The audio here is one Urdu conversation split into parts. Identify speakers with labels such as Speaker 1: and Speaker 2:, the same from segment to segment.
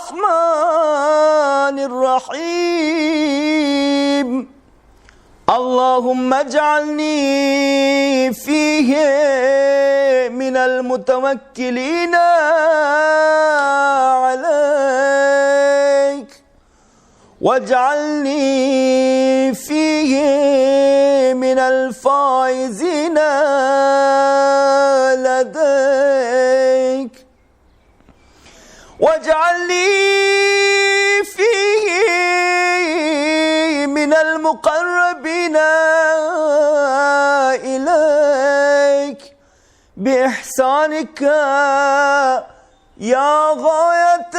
Speaker 1: الرحمن الرحيم اللهم اجعلني فيه من المتوكلين عليك واجعلني فيه من الفائزين لديك واجعلني فيه من المقربين إليك بإحسانك يا غاية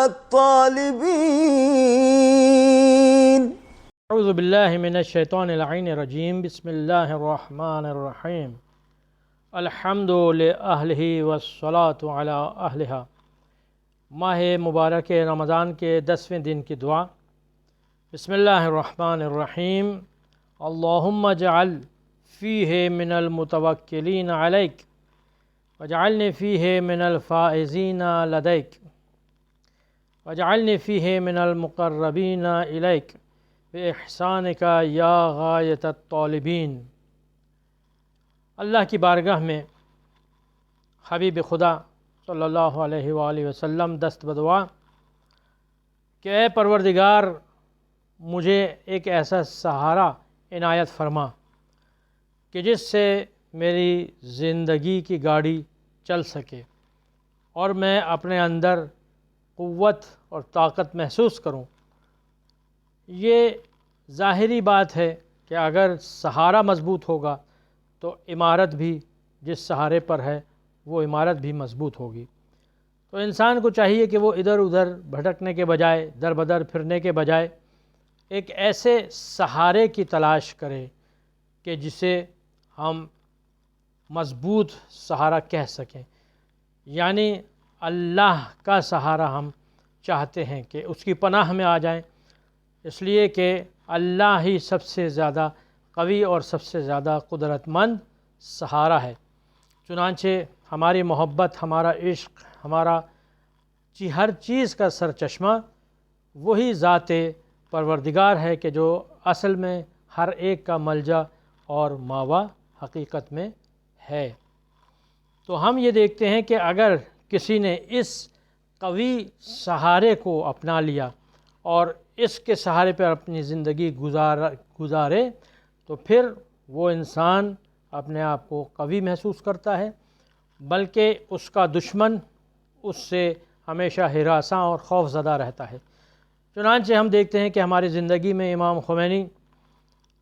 Speaker 1: الطالبين.
Speaker 2: اعوذ باللہ من الشیطان اللعین الرجیم. بسم اللہ الرحمن الرحیم. الحمد لأہلہ والصلاة علی اہلہا. ماہ مبارک رمضان کے 10ویں دن کی دعا. بسم اللہ الرحمن الرحیم. اللہم اجعل فیہ من المتوکلین علیک واجعلنی فیہ من الفائزین لدیک واجعلنی فیہ من المقربین الیک بِإِحْسَانِكَ یا غایت الطالبین. اللہ کی بارگاہ میں حبیب خدا صلی اللہ علیہ وآلہ وسلم دست بدعا کہ اے پروردگار مجھے ایک ایسا سہارا عنایت فرما کہ جس سے میری زندگی کی گاڑی چل سکے اور میں اپنے اندر قوت اور طاقت محسوس کروں. یہ ظاہری بات ہے کہ اگر سہارا مضبوط ہوگا تو عمارت بھی جس سہارے پر ہے وہ عمارت بھی مضبوط ہوگی. تو انسان کو چاہیے کہ وہ ادھر ادھر بھٹکنے کے بجائے در بدر پھرنے کے بجائے ایک ایسے سہارے کی تلاش کرے کہ جسے ہم مضبوط سہارا کہہ سکیں. یعنی اللہ کا سہارا ہم چاہتے ہیں کہ اس کی پناہ میں آ جائیں، اس لیے کہ اللہ ہی سب سے زیادہ قوی اور سب سے زیادہ قدرت مند سہارا ہے. چنانچہ ہماری محبت، ہمارا عشق، ہمارا ہر چیز کا سرچشمہ وہی ذات پروردگار ہے کہ جو اصل میں ہر ایک کا ملجا اور ماوا حقیقت میں ہے. تو ہم یہ دیکھتے ہیں کہ اگر کسی نے اس قوی سہارے کو اپنا لیا اور اس کے سہارے پر اپنی زندگی گزارے تو پھر وہ انسان اپنے آپ کو قوی محسوس کرتا ہے، بلکہ اس کا دشمن اس سے ہمیشہ ہراساں اور خوف زدہ رہتا ہے. چنانچہ ہم دیکھتے ہیں کہ ہماری زندگی میں امام خمینی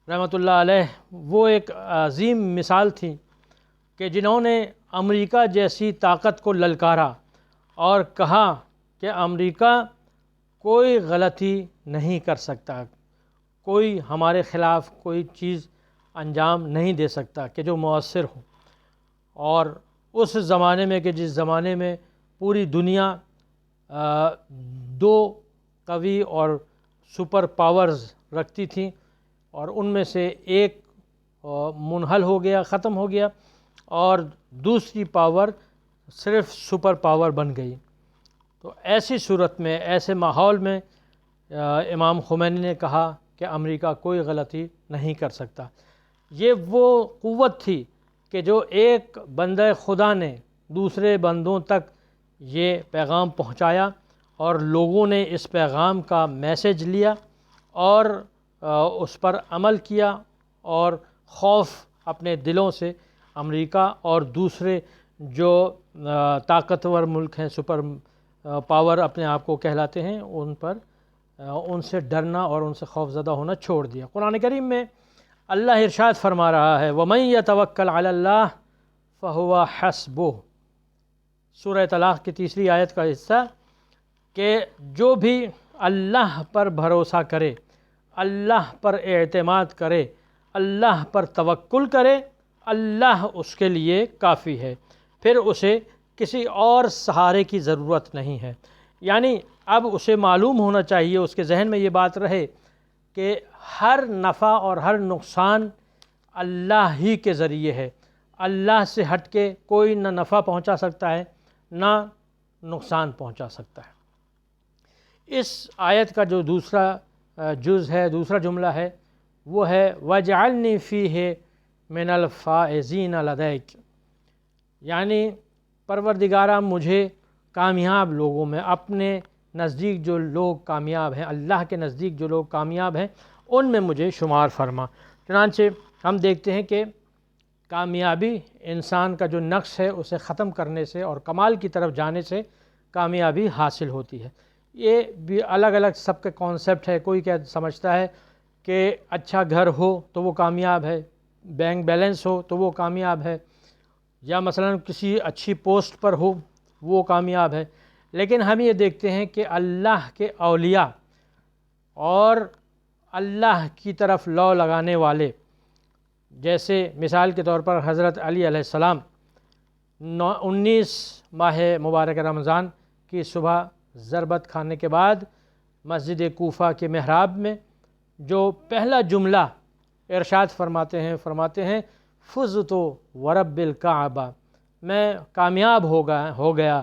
Speaker 2: رحمۃ اللہ علیہ وہ ایک عظیم مثال تھی کہ جنہوں نے امریکہ جیسی طاقت کو للکارا اور کہا کہ امریکہ کوئی غلطی نہیں کر سکتا، کوئی ہمارے خلاف کوئی چیز انجام نہیں دے سکتا کہ جو مؤثر ہو. اور اس زمانے میں کہ جس زمانے میں پوری دنیا دو قوی اور سپر پاورز رکھتی تھیں اور ان میں سے ایک منحل ہو گیا، ختم ہو گیا، اور دوسری پاور صرف سپر پاور بن گئی. تو ایسی صورت میں، ایسے ماحول میں امام خمینی نے کہا کہ امریکہ کوئی غلطی نہیں کر سکتا. یہ وہ قوت تھی کہ جو ایک بندہ خدا نے دوسرے بندوں تک یہ پیغام پہنچایا اور لوگوں نے اس پیغام کا میسج لیا اور اس پر عمل کیا اور خوف اپنے دلوں سے امریکہ اور دوسرے جو طاقتور ملک ہیں، سپر پاور اپنے آپ کو کہلاتے ہیں، ان سے ڈرنا اور ان سے خوف زدہ ہونا چھوڑ دیا. قرآن کریم میں اللہ ارشاد فرما رہا ہے وَمَن يَتَوَكَّلْ عَلَى اللَّهِ فَهُوَ حَسْبُهُ. سورہ طلاق کی تیسری آیت کا حصہ کہ جو بھی اللہ پر بھروسہ کرے، اللہ پر اعتماد کرے، اللہ پر توکل کرے، اللہ اس کے لیے کافی ہے، پھر اسے کسی اور سہارے کی ضرورت نہیں ہے. یعنی اب اسے معلوم ہونا چاہیے، اس کے ذہن میں یہ بات رہے کہ ہر نفع اور ہر نقصان اللہ ہی کے ذریعے ہے. اللہ سے ہٹ کے کوئی نہ نفع پہنچا سکتا ہے، نہ نقصان پہنچا سکتا ہے۔ اس آیت کا جو دوسرا جز ہے، دوسرا جملہ ہے، وہ ہے وَاجْعَلْنِي فِيهِ مِنَ الْفَائِزِينَ لَدَيْكَ، یعنی پروردگارہ مجھے کامیاب لوگوں میں، اپنے نزدیک جو لوگ کامیاب ہیں، اللہ کے نزدیک جو لوگ کامیاب ہیں، ان میں مجھے شمار فرما۔ چنانچہ ہم دیکھتے ہیں کہ کامیابی انسان کا جو نقص ہے اسے ختم کرنے سے اور کمال کی طرف جانے سے کامیابی حاصل ہوتی ہے۔ یہ بھی الگ الگ سب کا کانسیپٹ ہے۔ کوئی کیا سمجھتا ہے کہ اچھا گھر ہو تو وہ کامیاب ہے، بینک بیلنس ہو تو وہ کامیاب ہے، یا مثلا کسی اچھی پوسٹ پر ہو وہ کامیاب ہے۔ لیکن ہم یہ دیکھتے ہیں کہ اللہ کے اولیاء اور اللہ کی طرف لو لگانے والے، جیسے مثال کے طور پر حضرت علی علیہ السلام 19 ماہ مبارک رمضان کی صبح ضربت کھانے کے بعد مسجد کوفہ کے محراب میں جو پہلا جملہ ارشاد فرماتے ہیں فزت ورب الکعبہ، میں کامیاب ہو گیا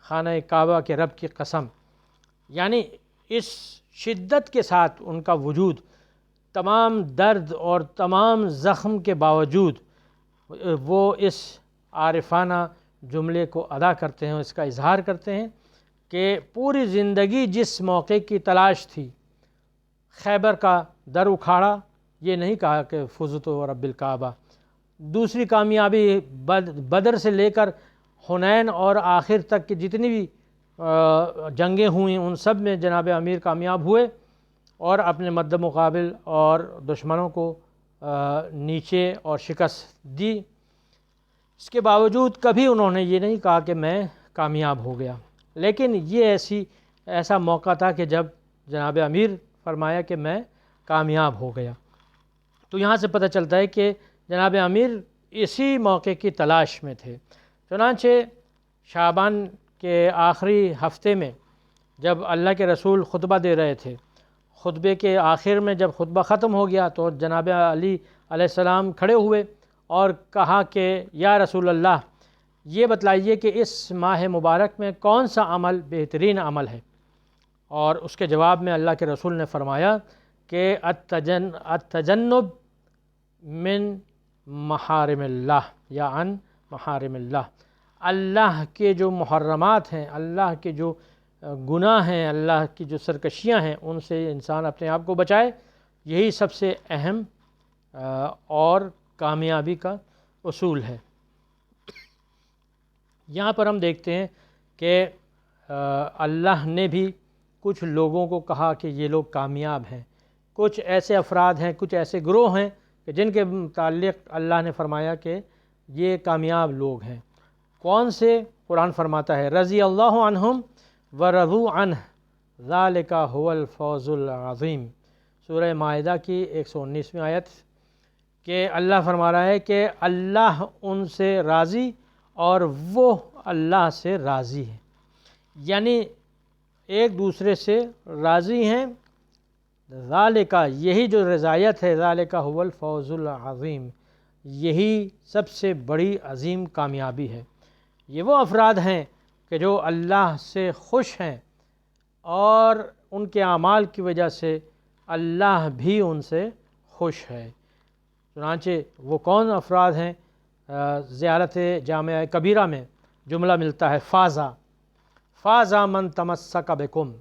Speaker 2: خانہ کعبہ کے رب کی قسم۔ یعنی اس شدت کے ساتھ ان کا وجود، تمام درد اور تمام زخم کے باوجود وہ اس عارفانہ جملے کو ادا کرتے ہیں، اس کا اظہار کرتے ہیں کہ پوری زندگی جس موقع کی تلاش تھی، خیبر کا در اکھاڑا، یہ نہیں کہا کہ فزت ورب الکعبہ۔ دوسری کامیابی بدر سے لے کر حنین اور آخر تک کی جتنی بھی جنگیں ہوئیں ان سب میں جناب امیر کامیاب ہوئے اور اپنے مد مقابل اور دشمنوں کو نیچے اور شکست دی۔ اس کے باوجود کبھی انہوں نے یہ نہیں کہا کہ میں کامیاب ہو گیا، لیکن یہ ایسا موقع تھا کہ جب جناب امیر فرمایا کہ میں کامیاب ہو گیا۔ تو یہاں سے پتہ چلتا ہے کہ جناب امیر اسی موقع کی تلاش میں تھے۔ چنانچہ شعبان کے آخری ہفتے میں جب اللہ کے رسول خطبہ دے رہے تھے، خطبے کے آخر میں جب خطبہ ختم ہو گیا تو جناب علی علیہ السلام کھڑے ہوئے اور کہا کہ یا رسول اللہ، یہ بتلائیے کہ اس ماہ مبارک میں کون سا عمل بہترین عمل ہے؟ اور اس کے جواب میں اللہ کے رسول نے فرمایا کہ التجنب من محارم اللہ یا عن محارم اللہ، اللہ کے جو محرمات ہیں، اللہ کے جو گناہ ہیں، اللہ کی جو سرکشیاں ہیں، ان سے انسان اپنے آپ کو بچائے۔ یہی سب سے اہم اور کامیابی کا اصول ہے۔ یہاں پر ہم دیکھتے ہیں کہ اللہ نے بھی کچھ لوگوں کو کہا کہ یہ لوگ کامیاب ہیں، کچھ ایسے افراد ہیں، کچھ ایسے گروہ ہیں کہ جن کے متعلق اللہ نے فرمایا کہ یہ کامیاب لوگ ہیں۔ کون سے؟ قرآن فرماتا ہے رضی اللہ عنہم ورضوا عنہ ذالک هو الفوز العظیم، سورہ مائدہ کی 119ویں آیت، کہ اللہ فرما رہا ہے کہ اللہ ان سے راضی اور وہ اللہ سے راضی ہے، یعنی ایک دوسرے سے راضی ہیں۔ ذالک، یہی جو رضایت ہے، ذالک هو الفوز العظیم، یہی سب سے بڑی عظیم کامیابی ہے۔ یہ وہ افراد ہیں کہ جو اللہ سے خوش ہیں اور ان کے اعمال کی وجہ سے اللہ بھی ان سے خوش ہے۔ چنانچہ وہ کون افراد ہیں؟ زیارت جامعہ کبیرہ میں جملہ ملتا ہے فازا من تمسک بکم،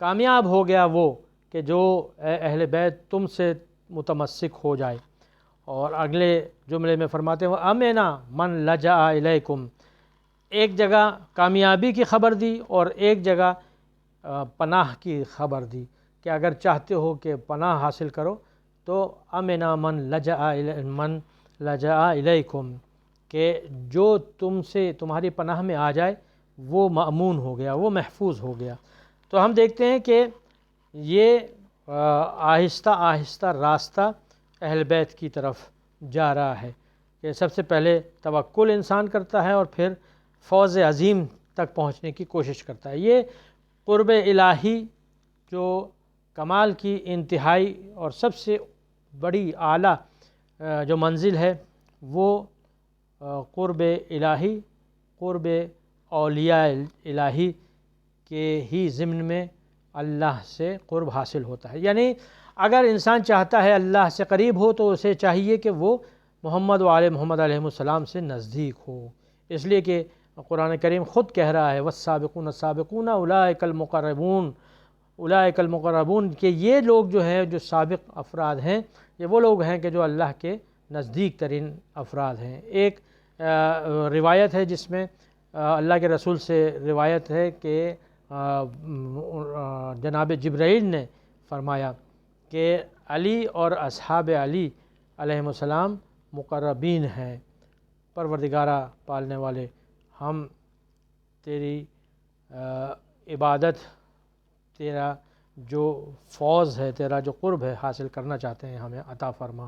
Speaker 2: کامیاب ہو گیا وہ کہ جو اے اہل بیت تم سے متمسک ہو جائے۔ اور اگلے جملے میں فرماتے ہیں امنا من لجأ الیکم، ایک جگہ کامیابی کی خبر دی اور ایک جگہ پناہ کی خبر دی کہ اگر چاہتے ہو کہ پناہ حاصل کرو تو امنا من لجأ الیکم، کہ جو تم سے تمہاری پناہ میں آ جائے وہ مأمون ہو گیا، وہ محفوظ ہو گیا۔ تو ہم دیکھتے ہیں کہ یہ آہستہ آہستہ راستہ اہل بیت کی طرف جا رہا ہے کہ سب سے پہلے توکل انسان کرتا ہے اور پھر فوز عظیم تک پہنچنے کی کوشش کرتا ہے۔ یہ قرب الہی جو کمال کی انتہائی اور سب سے بڑی اعلیٰ جو منزل ہے وہ قرب الہی، قرب اولیاء الہی کے ہی ضمن میں اللہ سے قرب حاصل ہوتا ہے۔ یعنی اگر انسان چاہتا ہے اللہ سے قریب ہو تو اسے چاہیے کہ وہ محمد و آل محمد علیہ السلام سے نزدیک ہو، اس لیے کہ قرآن کریم خود کہہ رہا ہے والسابقون السابقون اولئک المقربون، اولئک المقربون، کہ یہ لوگ جو ہیں جو سابق افراد ہیں یہ وہ لوگ ہیں کہ جو اللہ کے نزدیک ترین افراد ہیں۔ ایک روایت ہے جس میں اللہ کے رسول سے روایت ہے کہ جناب جبرائیل نے فرمایا کہ علی اور اصحاب علی علیہ السلام مقربین ہیں۔ پروردگارہ پالنے والے، ہم تیری عبادت، تیرا جو فوز ہے، تیرا جو قرب ہے حاصل کرنا چاہتے ہیں، ہمیں عطا فرما۔